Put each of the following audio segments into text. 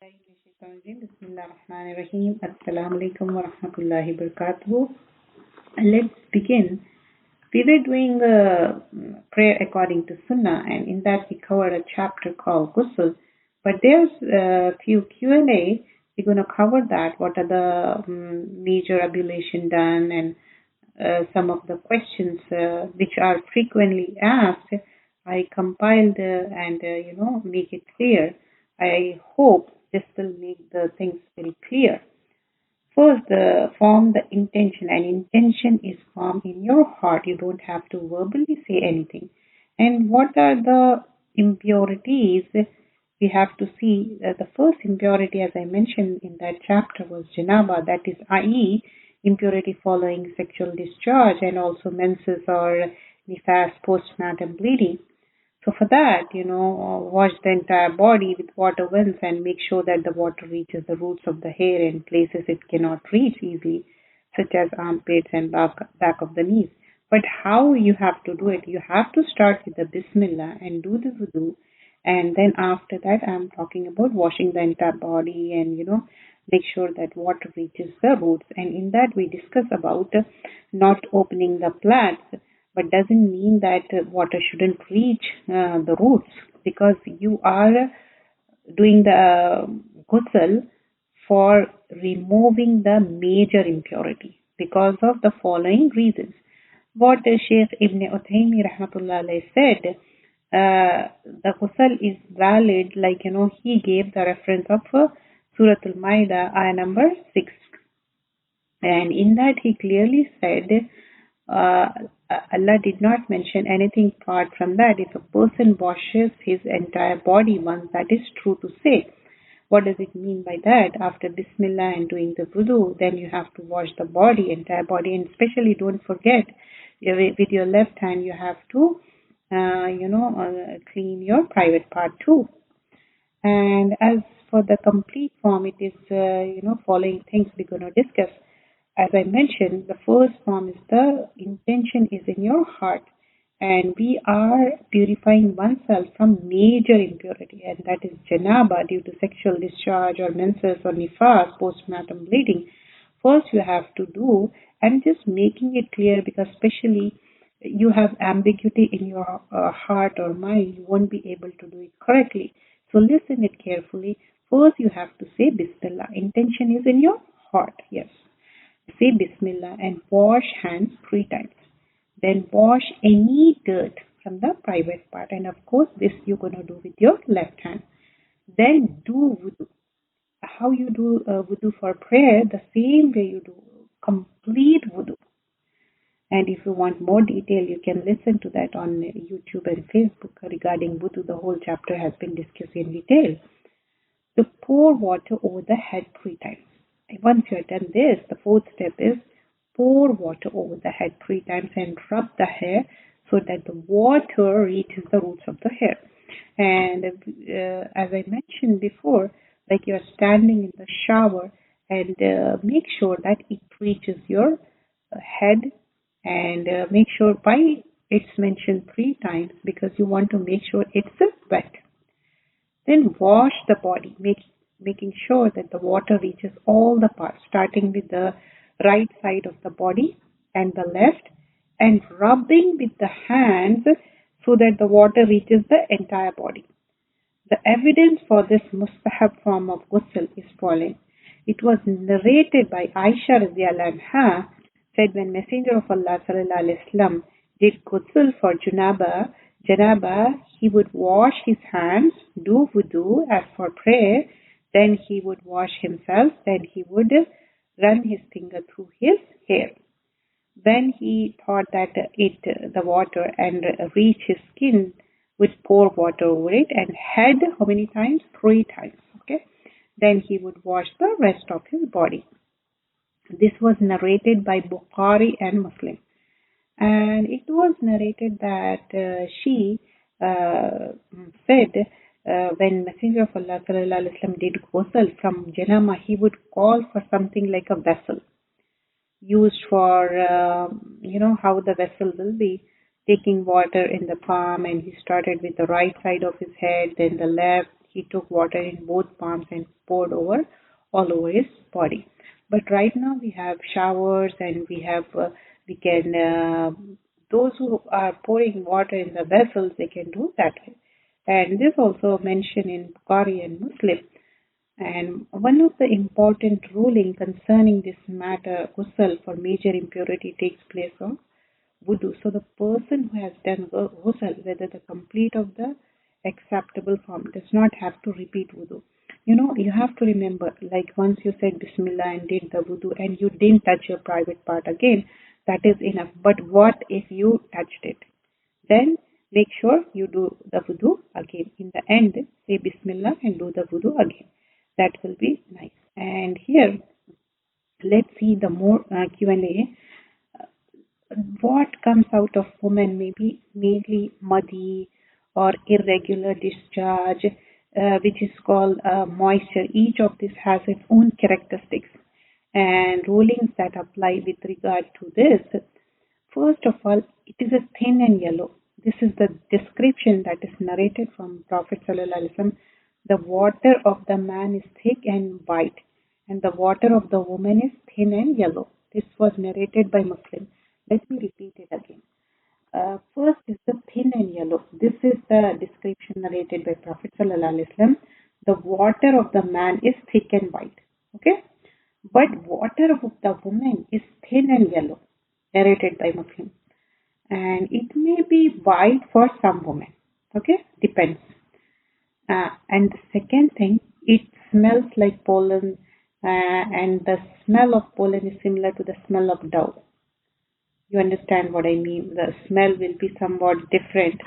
Bismillahirrahmanirrahim. Assalamu alaikum wa rahmatullahi wa barakatuh. Let's begin. We were doing prayer according to Sunnah, and in that we covered a chapter called GHUSAL. But there's a few Q&A. We're going to cover that. What are the major ablution done, and some of the questions which are frequently asked. I compiled and make it clear. I hope this will make the things very clear. First, form the intention, and intention is formed in your heart. You don't have to verbally say anything. And what are the impurities? We have to see the first impurity, as I mentioned in that chapter, was janaba, that is, i.e., impurity following sexual discharge, and also menses or nifas, postmortem bleeding. So for that, wash the entire body with water once and make sure that the water reaches the roots of the hair and places it cannot reach easily, such as armpits and back of the knees. But how you have to do it? You have to start with the Bismillah and do the wudu. And then after that, I'm talking about washing the entire body and, make sure that water reaches the roots. And in that, we discuss about not opening the plaits, but doesn't mean that water shouldn't reach the roots, because you are doing the ghusl for removing the major impurity because of the following reasons. What Sheikh Ibn Uthaymeen rahmatullah alayhi said, the ghusl is valid, he gave the reference of Surah Al-Ma'idah, ayah number 6. And in that he clearly said, Allah did not mention anything apart from that. If a person washes his entire body once, that is true to say. What does it mean by that? After Bismillah and doing the wudu, then you have to wash the body, entire body, and especially don't forget, with your left hand you have to, clean your private part too. And as for the complete form, it is, following things we're going to discuss. As I mentioned, the first form is the intention is in your heart, and we are purifying oneself from major impurity, and that is janaba due to sexual discharge or menses or nifas, postmortem bleeding. First you have to do, and just making it clear, because especially you have ambiguity in your heart or mind, you won't be able to do it correctly. So listen it carefully. First you have to say Bismillah. Intention is in your heart, yes. Say Bismillah and wash hands 3 times. Then wash any dirt from the private part. And of course, this you're going to do with your left hand. Then do wudu. How you do wudu for prayer, the same way you do complete wudu. And if you want more detail, you can listen to that on YouTube and Facebook regarding wudu. The whole chapter has been discussed in detail. To pour water over the head 3 times. Once you have done this, the fourth step is pour water over the head 3 times and rub the hair so that the water reaches the roots of the hair. And as I mentioned before, like you're standing in the shower, and make sure that it reaches your head, and make sure why it's mentioned 3 times, because you want to make sure it's wet. Then wash the body, making sure that the water reaches all the parts, starting with the right side of the body and the left, and rubbing with the hands so that the water reaches the entire body. The evidence for this mustahab form of ghusl is following. It was narrated by Aisha radhiyallahu anha, said when Messenger of Allah sallallahu alaihi wasallam did ghusl for janaba, he would wash his hands, do wudu as for prayer, then he would wash himself, then he would run his finger through his hair. Then he thought that the water and reach his skin, would pour water over it, and head how many times? 3 times. Okay. Then he would wash the rest of his body. This was narrated by Bukhari and Muslim. And it was narrated that she said, when Messenger of Allah sallallahu alaihi wasallam did ghusl from janaba, he would call for something like a vessel used for, how the vessel will be taking water in the palm, and he started with the right side of his head, then the left, he took water in both palms and poured all over his body. But right now we have showers, and we can those who are pouring water in the vessels, they can do that way. And this also mentioned in Bukhari and Muslim. And one of the important ruling concerning this matter, ghusl for major impurity, takes place on wudu. So the person who has done ghusl, whether the complete of the acceptable form, does not have to repeat wudu. You have to remember, like once you said Bismillah and did the wudu and you didn't touch your private part again, that is enough. But what if you touched it? Then make sure you do the wudu again. In the end, say Bismillah and do the wudu again. That will be nice. And here, let's see the more Q&A. What comes out of women may be mainly muddy or irregular discharge, which is called moisture. Each of this has its own characteristics and rulings that apply with regard to this. First of all, it is a thin and yellow. This is the description that is narrated from Prophet ﷺ. The water of the man is thick and white, and the water of the woman is thin and yellow. This was narrated by Muslim. Let me repeat it again. First is the thin and yellow. This is the description narrated by Prophet ﷺ. The water of the man is thick and white. Okay? But water of the woman is thin and yellow, narrated by Muslim. And it may be white for some women. Okay? Depends. And the second thing, it smells like pollen, and the smell of pollen is similar to the smell of dove. You understand what I mean? The smell will be somewhat different,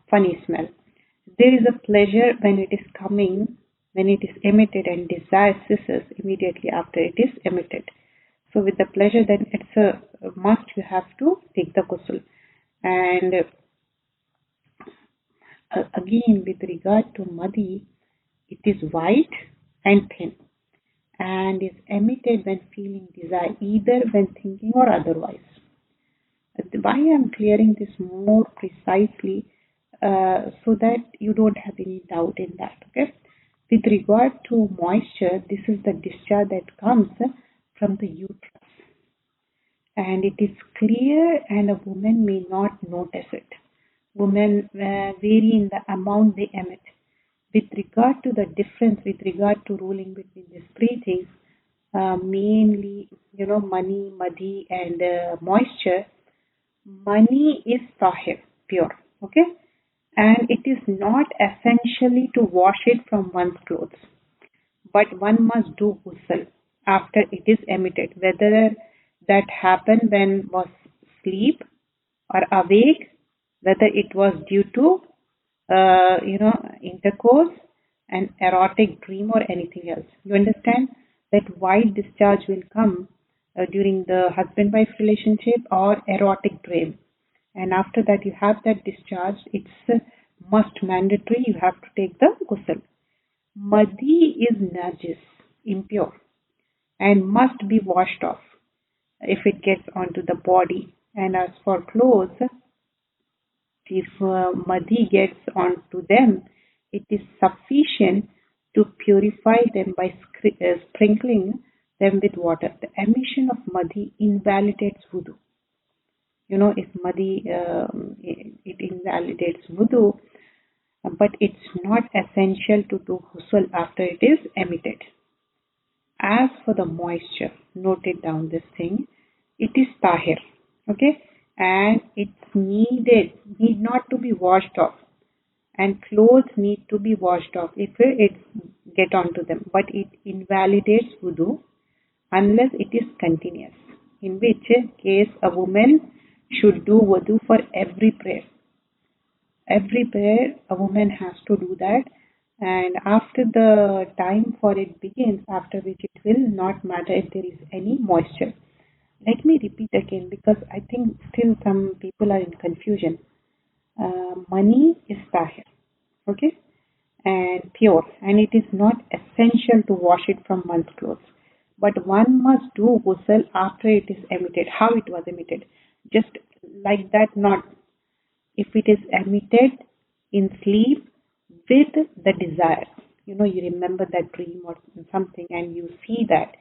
funny smell. There is a pleasure when it is coming, when it is emitted, and desire ceases immediately after it is emitted. So with the pleasure, then it's a must, you have to take the ghusl. And again, with regard to muddy, it is white and thin and is emitted when feeling desire, either when thinking or otherwise. Why I am clearing this more precisely, so that you don't have any doubt in that. Okay. With regard to moisture, this is the discharge that comes from the uterus, and it is clear, and a woman may not notice it. Women vary in the amount they emit. With regard to the difference, with regard to ruling between these three things, mainly, muddy and moisture. Money is tahir, pure, okay? And it is not essentially to wash it from one's clothes. But one must do ghusl after it is emitted, whether that happened when was asleep or awake, whether it was due to, intercourse, an erotic dream or anything else. You understand that white discharge will come during the husband-wife relationship or erotic dream. And after that you have that discharge, it's must mandatory, you have to take the ghusl. Madi is najis, impure, and must be washed off if it gets onto the body. And as for clothes, if madi gets onto them, it is sufficient to purify them by sprinkling them with water. The emission of madi invalidates wudu. If madi, it invalidates wudu, but it's not essential to do ghusl after it is emitted. As for the moisture, note it down this thing, it is tahir, okay, and it's need not to be washed off, and clothes need to be washed off if it get onto them, but it invalidates wudu unless it is continuous, in which case a woman should do wudu for every prayer. Every prayer a woman has to do that, and after the time for it begins, after which it will not matter if there is any moisture. Let me repeat again, because I think still some people are in confusion. Money is tahir, okay, and pure, and it is not essential to wash it from one's clothes. But one must do ghusl after it is emitted. How it was emitted? Just like that, not. If it is emitted in sleep with the desire, you remember that dream or something and you see that,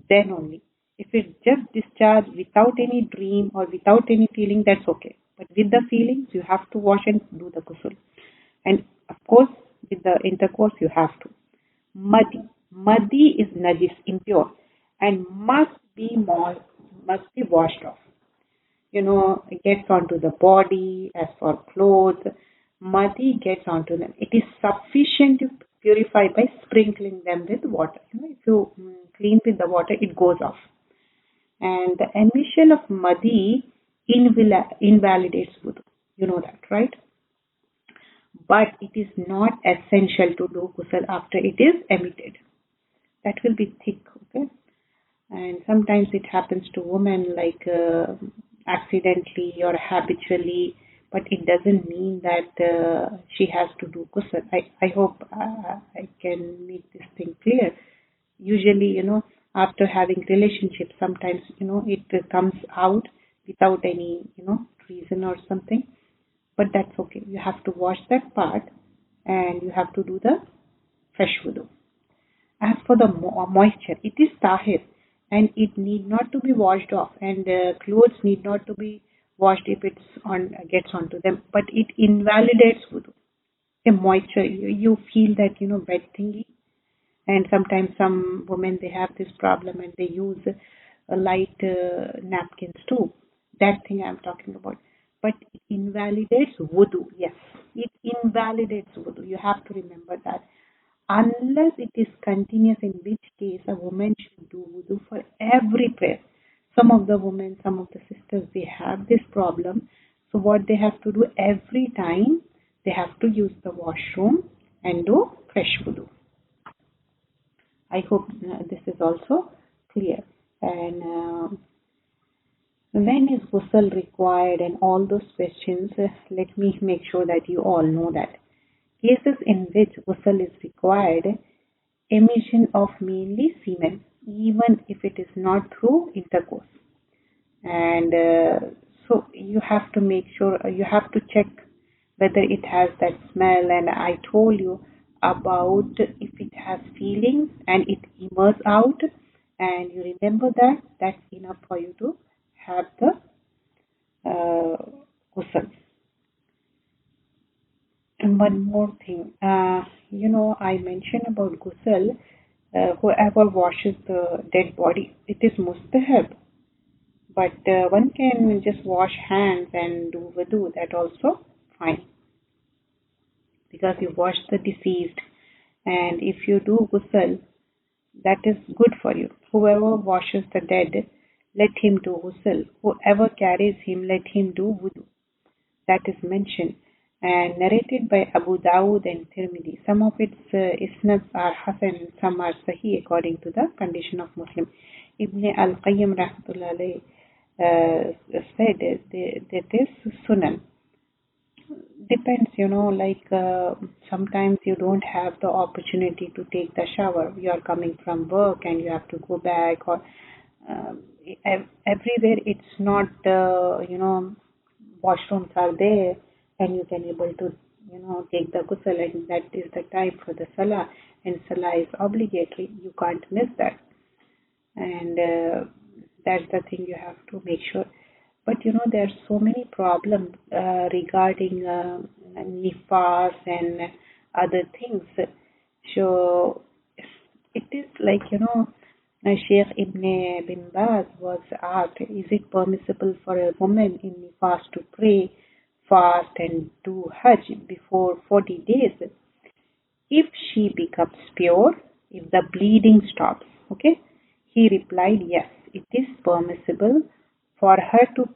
then only. If it's just discharge without any dream or without any feeling, that's okay. But with the feelings, you have to wash and do the ghusl. And of course, with the intercourse, you have to. Madi. Madi is najis, impure, and must be washed off. It gets onto the body. As for clothes, muddy gets onto them. It is sufficient to purify by sprinkling them with water. If you clean with the water, it goes off. And the emission of muddy invalidates wudu. You know that, right? But it is not essential to do ghusl after it is emitted. That will be thick, okay? And sometimes it happens to women like accidentally or habitually, but it doesn't mean that she has to do ghusl. I hope I can make this thing clear. Usually, after having relationships, sometimes, it comes out without any, reason or something. But that's okay. You have to wash that part and you have to do the fresh wudu. As for the moisture, it is tahir and it need not to be washed off, and clothes need not to be washed if it's gets onto them, but it invalidates wudu. The moisture, you feel that, wet thingy, and sometimes some women, they have this problem and they use light napkins too. That thing I'm talking about. But it invalidates wudu. Yes, it invalidates wudu. You have to remember that. Unless it is continuous, in which case a woman should do wudu for every prayer. Some of the women, some of the sisters, they have this problem. So what they have to do every time, they have to use the washroom and do fresh wudu. I hope this is also clear. And when is ghusl required and all those questions, let me make sure that you all know that. Cases in which ghusl is required, emission of mainly semen, even if it is not through intercourse. And so you have to make sure, you have to check whether it has that smell. And I told you about if it has feelings and it emerges out, and you remember that, that's enough for you to have the ghusl. And one more thing, I mentioned about ghusl, whoever washes the dead body, it is mustahab. But one can just wash hands and do wudu, that also fine. Because you wash the deceased, and if you do ghusl, that is good for you. Whoever washes the dead, let him do ghusl. Whoever carries him, let him do wudu. That is mentioned and narrated by Abu Dawud and Tirmidhi. Some of its isnads are Hasan and some are Sahih according to the condition of Muslim. Ibn al-Qayyim rahmatullah said that is Sunan. Depends, sometimes you don't have the opportunity to take the shower. You are coming from work and you have to go back, or everywhere it's not, washrooms are there and you can able to, take the ghusl, and that is the time for the salah, and salah is obligatory. You can't miss that. And that's the thing you have to make sure. But there are so many problems regarding nifas and other things. So it is like, Sheikh Ibn bin Baz was asked, is it permissible for a woman in nifas to pray, fast and do Hajj before 40 days? If she becomes pure, if the bleeding stops, okay? He replied, yes, it is permissible for her to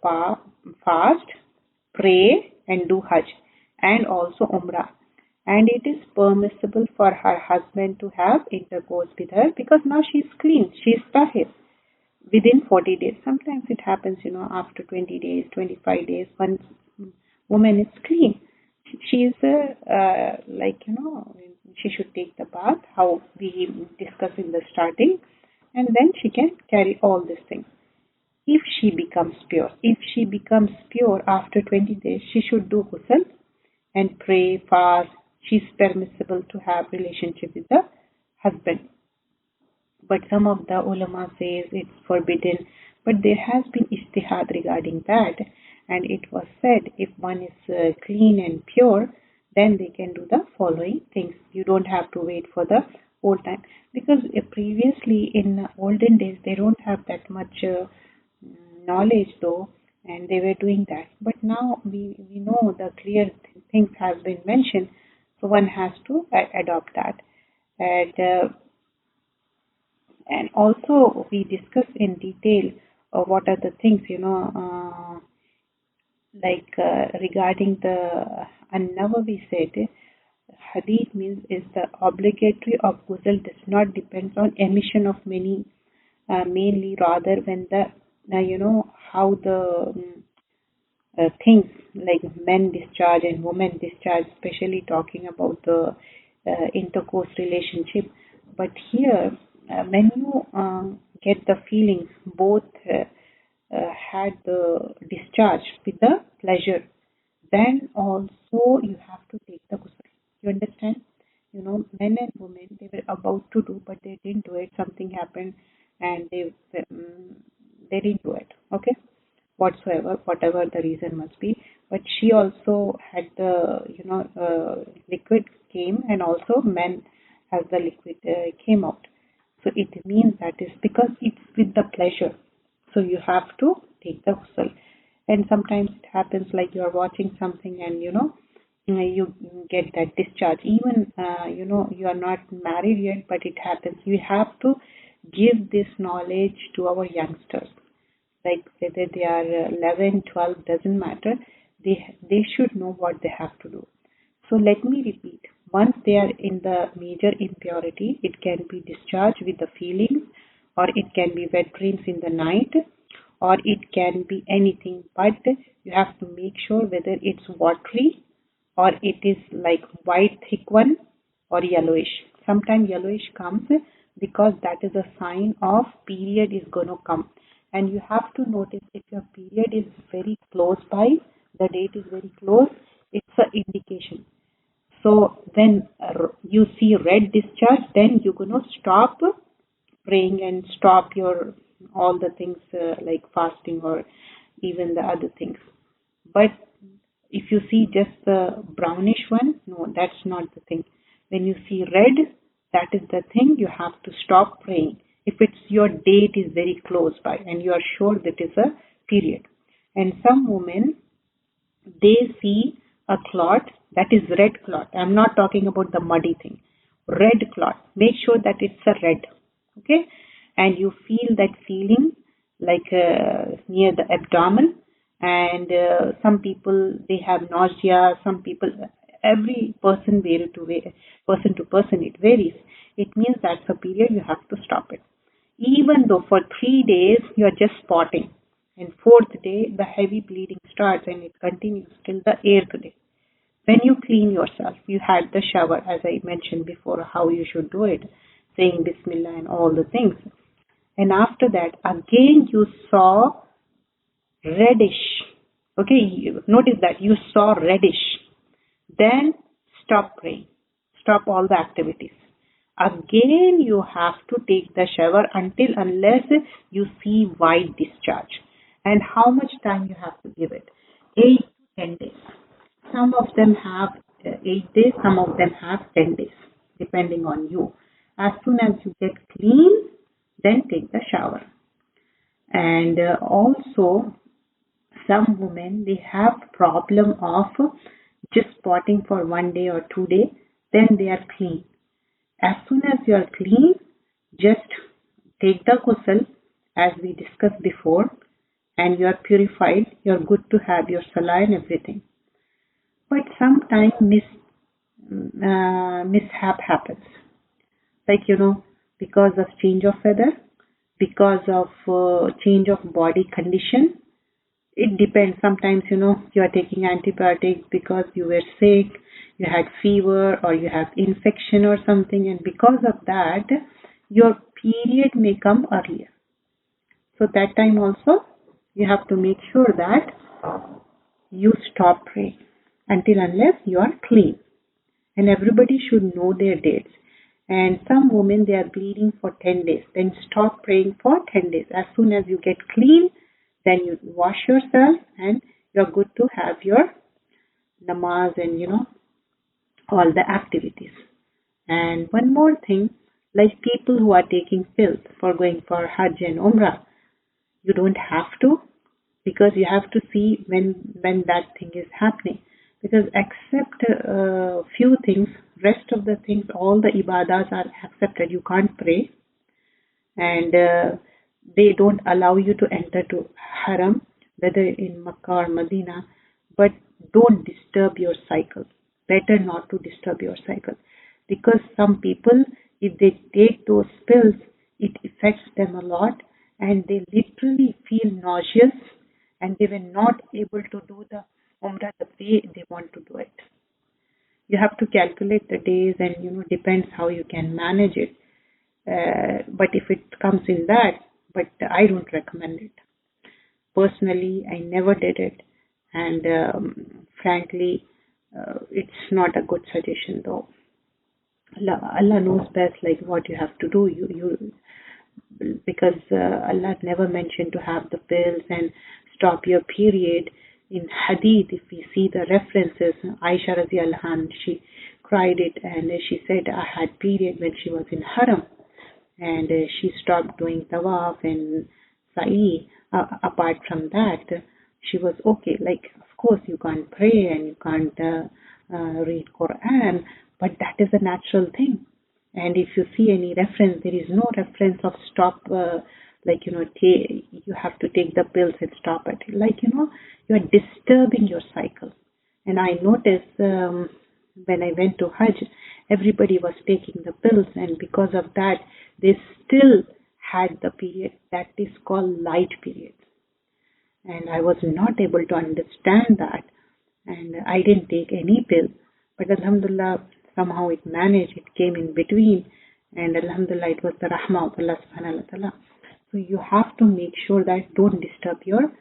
fast, pray and do Hajj and also Umrah. And it is permissible for her husband to have intercourse with her because now she is clean, she is tahir within 40 days. Sometimes it happens, after 20 days, 25 days, once woman is clean. She is she should take the bath, how we discussed in the starting, and then she can carry all these things. If she becomes pure after 20 days, she should do ghusl and pray, fast, she's permissible to have relationship with the husband. But some of the ulama says it's forbidden. But there has been ijtihad regarding that, and it was said if one is clean and pure, then they can do the following things. You don't have to wait for the old time, because previously in olden days they don't have that much knowledge though, and they were doing that. But now we know the clear things have been mentioned, so one has to adopt that. And also we discuss in detail what are the things, regarding the An-Nawawi said, hadith means is the obligatory of ghusl does not depend on emission of many, mainly rather when the, how the things like men discharge and women discharge, especially talking about the intercourse relationship. But here, when you get the feelings, both had the discharge with the pleasure, then also you have to take the ghusl. You understand? Men and women, they were about to do, but they didn't do it. Something happened, and they didn't do it. Okay, whatever the reason must be. But she also had the liquid came, and also men has the liquid came out. So it means that is because it's with the pleasure. So you have to take the ghusl. And sometimes it happens like you are watching something and you get that discharge. Even you are not married yet, but it happens. You have to give this knowledge to our youngsters. Like whether they are 11, 12, doesn't matter. They should know what they have to do. So let me repeat. Once they are in the major impurity, it can be discharged with the feelings, or it can be wet dreams in the night, or it can be anything. But you have to make sure whether it's watery, or it is like white thick one, or yellowish. Sometimes yellowish comes because that is a sign of period is going to come. And you have to notice if your period is very close by, the date is very close, it's an indication. So when you see red discharge, then you're going to stop praying and stop your all the things like fasting or even the other things. But if you see just the brownish one, no, that's not the thing. When you see red, that is the thing, you have to stop praying. If it's your date is very close by and you are sure that is a period. And some women, they see a clot that is red clot. I'm not talking about the muddy thing. Red clot. Make sure that it's a red. Okay? And you feel that feeling like near the abdomen. And some people, they have nausea. Some people, every person person to person, it varies. It means that's a period, you have to stop it. Even though for 3 days you are just spotting, and 4th day the heavy bleeding starts and it continues till the 8th day. When you clean yourself, you had the shower, as I mentioned before, how you should do it, saying Bismillah and all the things. And after that, again you saw reddish. Okay, notice that you saw reddish. Then stop praying. Stop all the activities. Again, you have to take the shower unless you see white discharge. And how much time you have to give it? 8 to 10 days. Some of them have 8 days, some of them have 10 days, depending on you. As soon as you get clean, then take the shower. And also, some women, they have problem of just spotting for 1 day or 2 days, then they are clean. As soon as you are clean, just take the ghusl as we discussed before, and you are purified, you are good to have your salah and everything. But sometimes mishap happens. Like, because of change of weather, because of change of body condition. It depends. Sometimes, you are taking antibiotics because you were sick, you had fever, or you have infection or something, and because of that, your period may come earlier. So that time also, you have to make sure that you stop praying unless you are clean. and everybody should know their dates. And some women, they are bleeding for 10 days. Then stop praying for 10 days. As soon as you get clean, then you wash yourself and you're good to have your namaz and, all the activities. And one more thing, like people who are taking pills for going for Hajj and Umrah, you don't have to, because you have to see when that thing is happening. Because except few things, rest of the things, all the ibadas are accepted. You can't pray, and they don't allow you to enter to haram, whether in Makkah or Medina. But don't disturb your cycle. Better not to disturb your cycle, because some people, if they take those pills, it affects them a lot, and they literally feel nauseous, and they were not able to do the Umrah the way they want to do it. You have to calculate the days, and depends how you can manage it. But if it comes in that, but I don't recommend it. Personally, I never did it, and frankly, it's not a good suggestion though. Allah knows best, like what you have to do. Because Allah never mentioned to have the pills and stop your period. In Hadith, if we see the references, Aisha radiallahu anha, she cried it, and she said, I had period when she was in Haram, and she stopped doing tawaf and sa'i. Apart from that, she was okay. Like, of course, you can't pray and you can't read Quran, but that is a natural thing. And if you see any reference, there is no reference of stop, you have to take the pills and stop it. You are disturbing your cycle. And I noticed when I went to Hajj, everybody was taking the pills, and because of that, they still had the period that is called light period. And I was not able to understand that. And I didn't take any pill. But alhamdulillah, somehow it managed, it came in between, and alhamdulillah, it was the rahmah of Allah subhanahu wa ta'ala. So you have to make sure that don't disturb your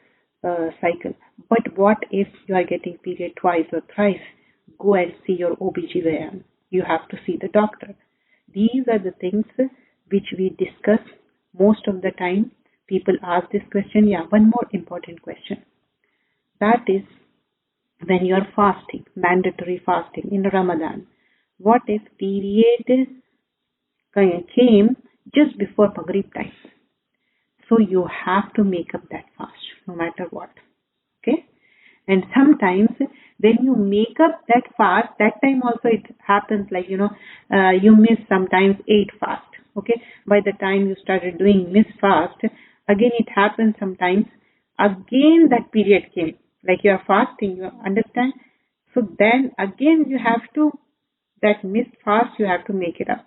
cycle. But what if you are getting period twice or thrice? Go and see your OBGYN. You have to see the doctor. These are the things which we discuss most of the time. People ask this question. Yeah, one more important question. That is, when you are fasting, mandatory fasting in Ramadan, what if period came just before Maghrib time? So you have to make up that fast, no matter what. Okay? And sometimes when you make up that fast, that time also it happens you miss sometimes 8 fast. Okay? By the time you started doing miss fast, again it happens sometimes. Again that period came. Like you are fasting, you understand? So then again you have to, that missed fast, you have to make it up.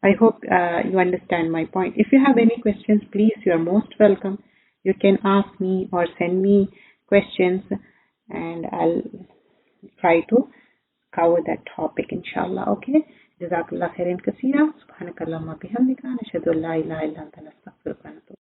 I hope you understand my point. If you have any questions, please, you are most welcome. You can ask me or send me questions, and I'll try to cover that topic, inshallah. Okay? Jazakallah khairan kaseera. Subhanakallahumma bihamdika. Nashhadu an la ilaha illa anta nastaghfiruka wa natubu.